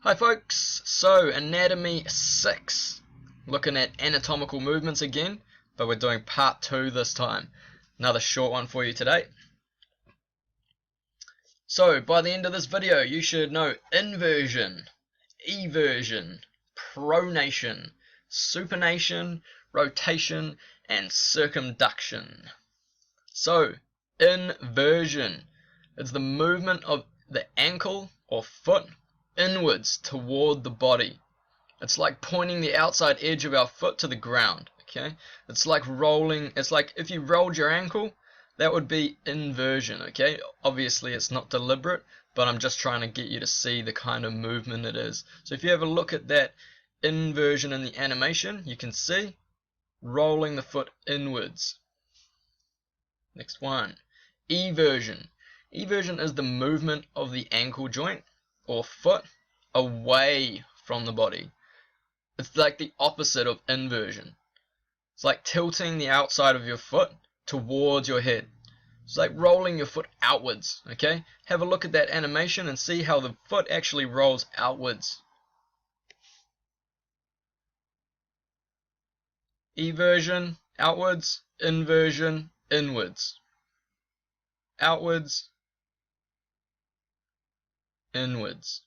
Hi folks, so Anatomy 6, looking at anatomical movements again, but we're doing part 2 this time. Another short one for you today. So by the end of this video you should know inversion, eversion, pronation, supination, rotation and circumduction. So inversion, it's the movement of the ankle or foot inwards toward the body. It's like pointing the outside edge of our foot to the ground. Okay, it's like rolling. It's like if you rolled your ankle, that would be inversion. Okay, obviously it's not deliberate, but I'm just trying to get you to see the kind of movement it is. So if you have a look at that inversion in the animation, you can see rolling the foot inwards. Next one, eversion. Eversion is the movement of the ankle joint or foot away from the body. It's like the opposite of inversion. It's like tilting the outside of your foot towards your head. It's like rolling your foot outwards. Okay, have a look at that animation and see how the foot actually rolls outwards. Eversion outwards, inversion inwards. Outwards, inwards.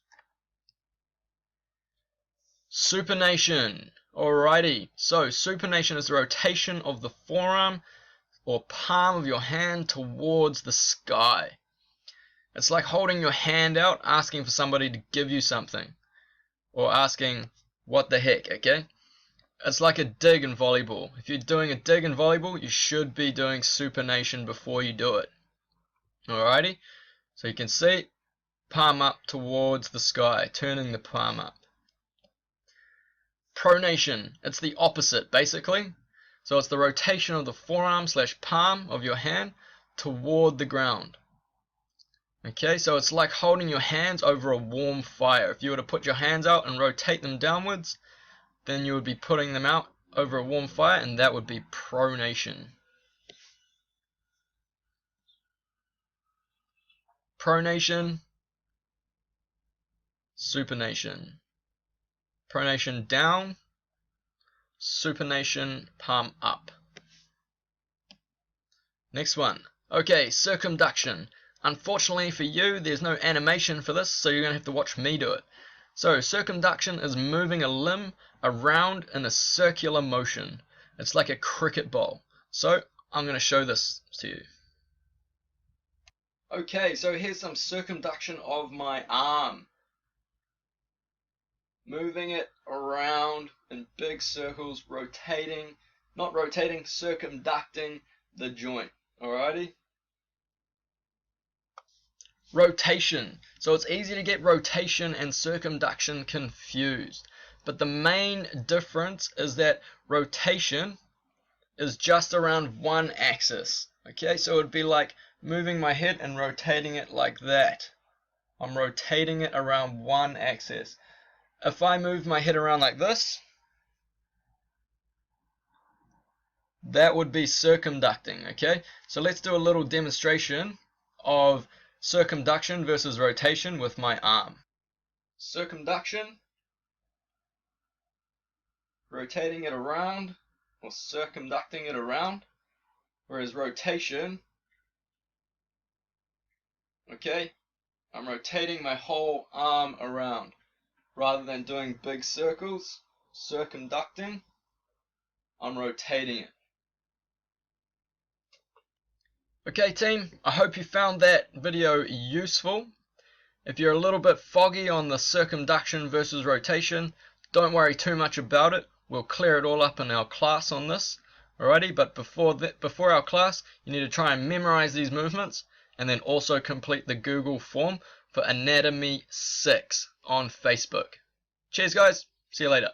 Supination. Alrighty, so supination is the rotation of the forearm or palm of your hand towards the sky. It's like holding your hand out, asking for somebody to give you something, or asking what the heck. Okay, it's like a dig in volleyball. If you're doing a dig in volleyball, you should be doing supination before you do it. Alrighty, so you can see palm up towards the sky, turning the palm up. Pronation, it's the opposite basically. So it's the rotation of the forearm / palm of your hand toward the ground. Okay, so it's like holding your hands over a warm fire. If you were to put your hands out and rotate them downwards, then you would be putting them out over a warm fire, and that would be pronation. Pronation, supination. Pronation down, supination palm up. Next one. Okay, circumduction. Unfortunately for you, there's no animation for this, so you're going to have to watch me do it. So circumduction is moving a limb around in a circular motion. It's like a cricket ball. So I'm going to show this to you. Okay, so here's some circumduction of my arm. Moving it around in big circles, rotating, not rotating, circumducting the joint. Alrighty? Rotation. So it's easy to get rotation and circumduction confused. But the main difference is that rotation is just around one axis. Okay, so it would be like moving my head and rotating it like that. I'm rotating it around one axis. If I move my head around like this, that would be circumducting. Okay, so let's do a little demonstration of circumduction versus rotation with my arm. Circumduction, rotating it around or circumducting it around, whereas rotation, okay, I'm rotating my whole arm around. Rather than doing big circles, circumducting, I'm rotating it. Okay team, I hope you found that video useful. If you're a little bit foggy on the circumduction versus rotation, don't worry too much about it. We'll clear it all up in our class on this. Alrighty, but before our class, you need to try and memorize these movements and then also complete the Google form for Anatomy 6 on Facebook. Cheers guys, see you later.